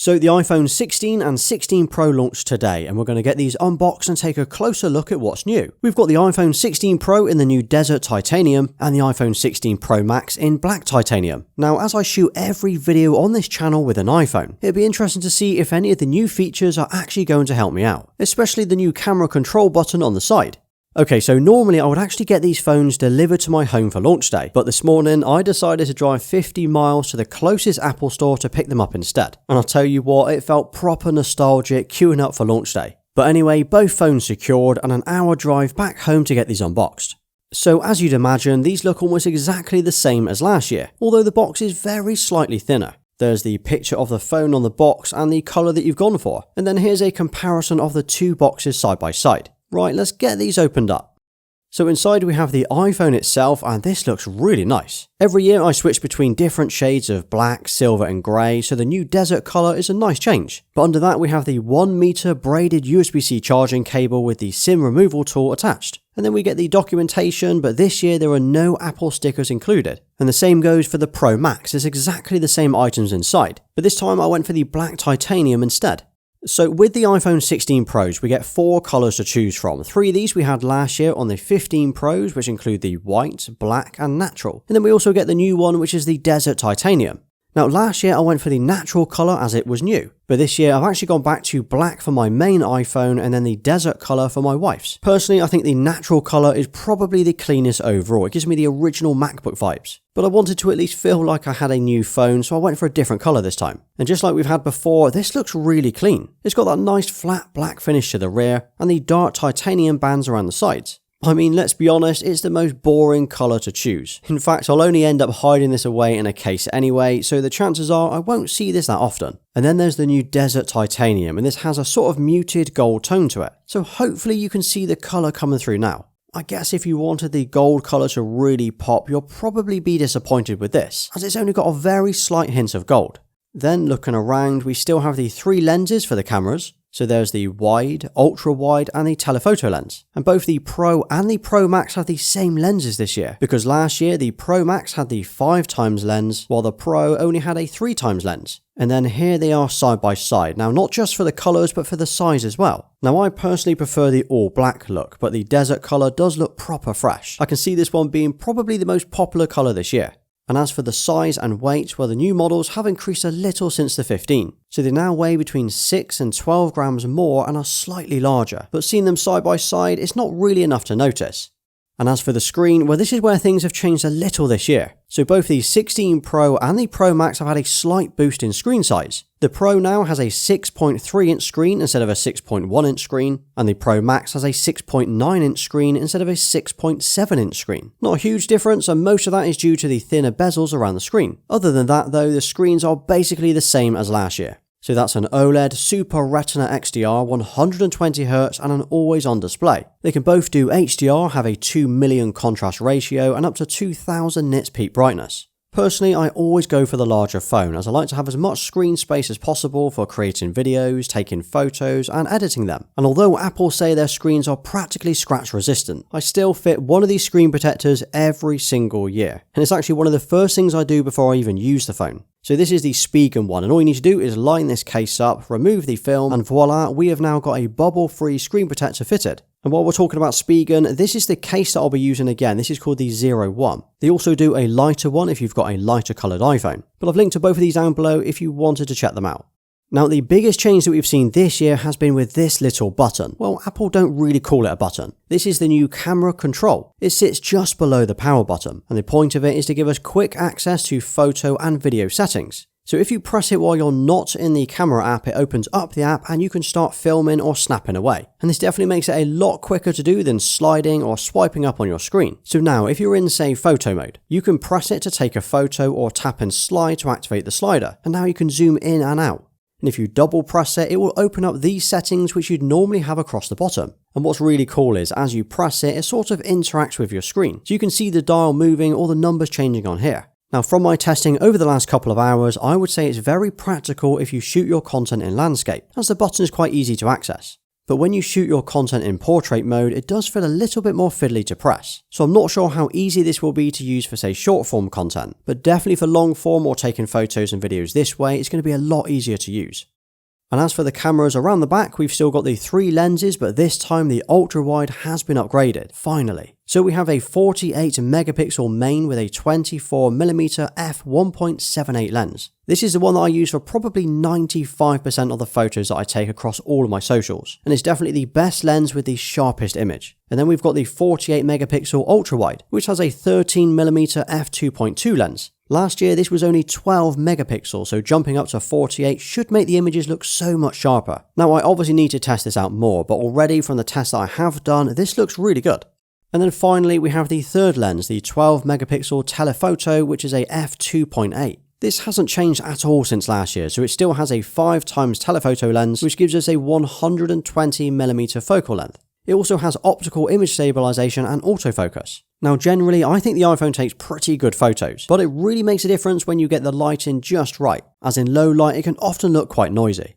So the iPhone 16 and 16 Pro launched today, and we're going to get these unboxed and take a closer look at what's new. We've got the iPhone 16 Pro in the new Desert Titanium and the iPhone 16 Pro Max in Black Titanium. Now, as I shoot every video on this channel with an iPhone, it'd be interesting to see if any of the new features are actually going to help me out, especially the new camera control button on the side. Okay, so normally I would actually get these phones delivered to my home for launch day, but this morning I decided to drive 50 miles to the closest Apple store to pick them up instead. And I'll tell you what, it felt proper nostalgic queuing up for launch day. But anyway, both phones secured and an hour drive back home to get these unboxed. So as you'd imagine, these look almost exactly the same as last year, although the box is very slightly thinner. There's the picture of the phone on the box and the colour that you've gone for, and then here's a comparison of the two boxes side by side. Right, let's get these opened up. So inside we have the iPhone itself, and this looks really nice. Every year I switch between different shades of black, silver and grey, so the new desert colour is a nice change. But under that we have the 1 meter braided USB-C charging cable with the SIM removal tool attached. And then we get the documentation, but this year there are no Apple stickers included. And the same goes for the Pro Max, it's exactly the same items inside, but this time I went for the black titanium instead. So with the iPhone 16 Pros, we get 4 colours to choose from. 3 of these we had last year on the 15 Pros, which include the white, black and natural. And then we also get the new one, which is the Desert Titanium. Now last year I went for the natural colour as it was new, but this year I've actually gone back to black for my main iPhone and then the desert colour for my wife's. Personally, I think the natural colour is probably the cleanest overall. It gives me the original MacBook vibes. But I wanted to at least feel like I had a new phone, so I went for a different colour this time. And just like we've had before, this looks really clean. It's got that nice flat black finish to the rear and the dark titanium bands around the sides. I mean, let's be honest, it's the most boring colour to choose. In fact, I'll only end up hiding this away in a case anyway, so the chances are I won't see this that often. And then there's the new Desert Titanium, and this has a sort of muted gold tone to it. So hopefully you can see the colour coming through now. I guess if you wanted the gold colour to really pop, you'll probably be disappointed with this, as it's only got a very slight hint of gold. Then looking around, we still have the 3 lenses for the cameras. So there's the wide, ultra wide and the telephoto lens. And both the Pro and the Pro Max have the same lenses this year, because last year the Pro Max had the 5x lens while the Pro only had a 3x lens. And then here they are side by side. Now not just for the colours but for the size as well. Now I personally prefer the all black look, but the desert colour does look proper fresh. I can see this one being probably the most popular colour this year. And as for the size and weight, well, the new models have increased a little since the 15. So they now weigh between 6 and 12 grams more and are slightly larger. But seeing them side by side, it's not really enough to notice. And as for the screen, well, this is where things have changed a little this year. So both the 16 Pro and the Pro Max have had a slight boost in screen size. The Pro now has a 6.3 inch screen instead of a 6.1 inch screen, and the Pro Max has a 6.9 inch screen instead of a 6.7 inch screen. Not a huge difference, and most of that is due to the thinner bezels around the screen. Other than that though, the screens are basically the same as last year. So that's an OLED Super Retina XDR 120Hz and an always-on display. They can both do HDR, have a 2 million contrast ratio and up to 2000 nits peak brightness. Personally, I always go for the larger phone as I like to have as much screen space as possible for creating videos, taking photos and editing them. And although Apple say their screens are practically scratch resistant, I still fit one of these screen protectors every single year. And it's actually one of the first things I do before I even use the phone. So this is the SpawnPoiint one, and all you need to do is line this case up, remove the film, and voila, we have now got a bubble-free screen protector fitted. And while we're talking about SpawnPoiint, this is the case that I'll be using again. This is called the 01. They also do a lighter one if you've got a lighter coloured iPhone. But I've linked to both of these down below if you wanted to check them out. Now the biggest change that we've seen this year has been with this little button. Well, Apple don't really call it a button. This is the new camera control. It sits just below the power button, and the point of it is to give us quick access to photo and video settings. So if you press it while you're not in the camera app, it opens up the app and you can start filming or snapping away. And this definitely makes it a lot quicker to do than sliding or swiping up on your screen. So now if you're in, say, photo mode, you can press it to take a photo or tap and slide to activate the slider. And now you can zoom in and out. And if you double press it, it will open up these settings which you'd normally have across the bottom. And what's really cool is as you press it, it sort of interacts with your screen. So you can see the dial moving or the numbers changing on here. Now from my testing over the last couple of hours, I would say it's very practical if you shoot your content in landscape, as the button is quite easy to access. But when you shoot your content in portrait mode, it does feel a little bit more fiddly to press. So I'm not sure how easy this will be to use for, say, short form content, but definitely for long form or taking photos and videos this way, it's going to be a lot easier to use. And as for the cameras around the back, we've still got the 3 lenses, but this time the ultra-wide has been upgraded, finally. So we have a 48 megapixel main with a 24mm f1.78 lens. This is the one that I use for probably 95% of the photos that I take across all of my socials, and it's definitely the best lens with the sharpest image. And then we've got the 48 megapixel ultra-wide, which has a 13mm f2.2 lens. Last year this was only 12 megapixels, so jumping up to 48 should make the images look so much sharper. Now I obviously need to test this out more, but already from the tests that I have done, this looks really good. And then finally we have the third lens, the 12 megapixel telephoto, which is a f2.8. This hasn't changed at all since last year, so it still has a 5x telephoto lens, which gives us a 120mm focal length. It also has optical image stabilization and autofocus. Now generally I think the iPhone takes pretty good photos, but it really makes a difference when you get the light in just right, as in low light it can often look quite noisy.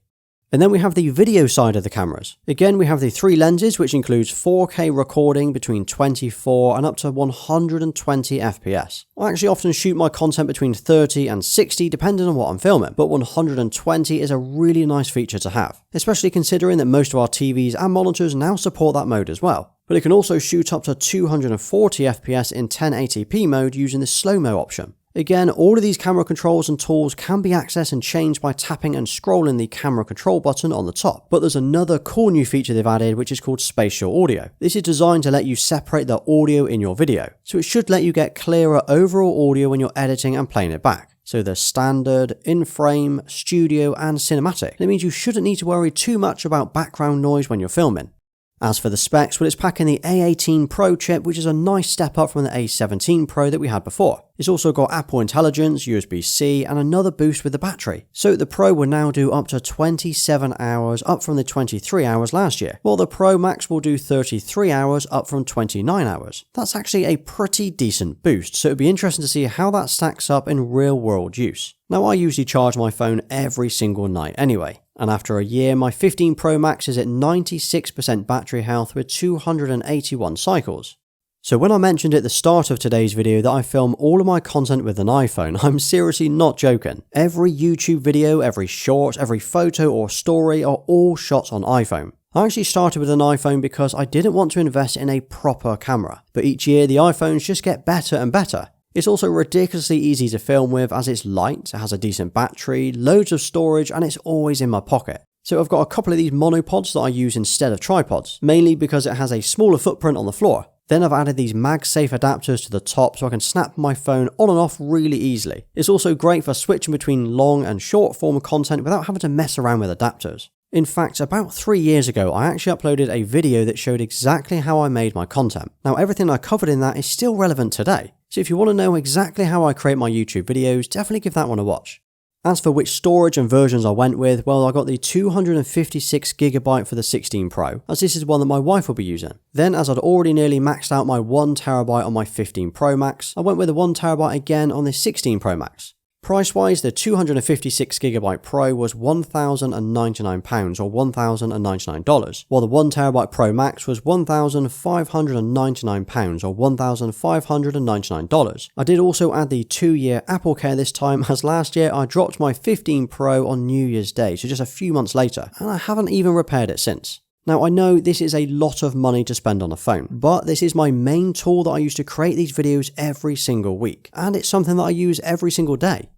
And then we have the video side of the cameras. Again, we have the 3 lenses, which includes 4K recording between 24 and up to 120 FPS. I actually often shoot my content between 30 and 60 depending on what I'm filming, but 120 is a really nice feature to have, especially considering that most of our TVs and monitors now support that mode as well. But it can also shoot up to 240 FPS in 1080p mode using the slow-mo option. Again, all of these camera controls and tools can be accessed and changed by tapping and scrolling the camera control button on the top. But there's another cool new feature they've added, which is called spatial audio. This is designed to let you separate the audio in your video, so it should let you get clearer overall audio when you're editing and playing it back. So there's standard, in-frame, studio and cinematic. It means you shouldn't need to worry too much about background noise when you're filming. As for the specs, well, it's packing the A18 Pro chip, which is a nice step up from the A17 Pro that we had before. It's also got Apple Intelligence, USB-C, and another boost with the battery. So the Pro will now do up to 27 hours, up from the 23 hours last year, while the Pro Max will do 33 hours, up from 29 hours. That's actually a pretty decent boost, so it'd be interesting to see how that stacks up in real-world use. Now, I usually charge my phone every single night anyway. And after a year, my 15 Pro Max is at 96% battery health with 281 cycles. So when I mentioned at the start of today's video that I film all of my content with an iPhone, I'm seriously not joking. Every YouTube video, every short, every photo or story are all shot on iPhone. I actually started with an iPhone because I didn't want to invest in a proper camera, but each year the iPhones just get better and better. It's also ridiculously easy to film with as it's light, it has a decent battery, loads of storage, and it's always in my pocket. So I've got a couple of these monopods that I use instead of tripods, mainly because it has a smaller footprint on the floor. Then I've added these MagSafe adapters to the top so I can snap my phone on and off really easily. It's also great for switching between long and short form content without having to mess around with adapters. In fact, about 3 years ago, I actually uploaded a video that showed exactly how I made my content. Now, everything I covered in that is still relevant today. So if you want to know exactly how I create my YouTube videos, definitely give that one a watch. As for which storage and versions I went with, well, I got the 256GB for the 16 Pro, as this is one that my wife will be using. Then, as I'd already nearly maxed out my 1TB on my 15 Pro Max, I went with a 1TB again on the 16 Pro Max. Price-wise, the 256GB Pro was £1,099 or $1,099, while the 1TB Pro Max was £1,599 or $1,599. I did also add the 2-year Apple Care this time, as last year I dropped my 15 Pro on New Year's Day, so just a few months later, and I haven't even repaired it since. Now, I know this is a lot of money to spend on a phone, but this is my main tool that I use to create these videos every single week, and it's something that I use every single day.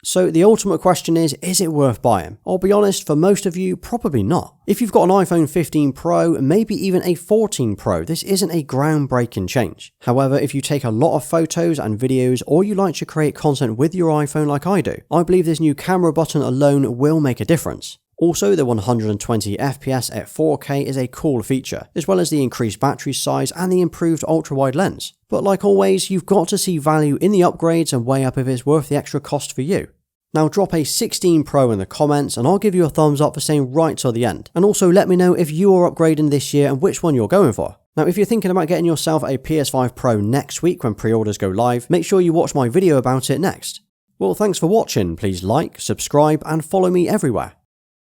So the ultimate question is it worth buying? I'll be honest, for most of you, probably not. If you've got an iPhone 15 Pro, maybe even a 14 Pro, this isn't a groundbreaking change. However, if you take a lot of photos and videos, or you like to create content with your iPhone like I do, I believe this new camera button alone will make a difference. Also, the 120 FPS at 4K is a cool feature, as well as the increased battery size and the improved ultra-wide lens. But like always, you've got to see value in the upgrades and weigh up if it's worth the extra cost for you. Now drop a 16 Pro in the comments and I'll give you a thumbs up for staying right till the end. And also let me know if you are upgrading this year and which one you're going for. Now if you're thinking about getting yourself a PS5 Pro next week when pre-orders go live, make sure you watch my video about it next. Well, thanks for watching. Please like, subscribe and follow me everywhere.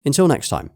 Until next time.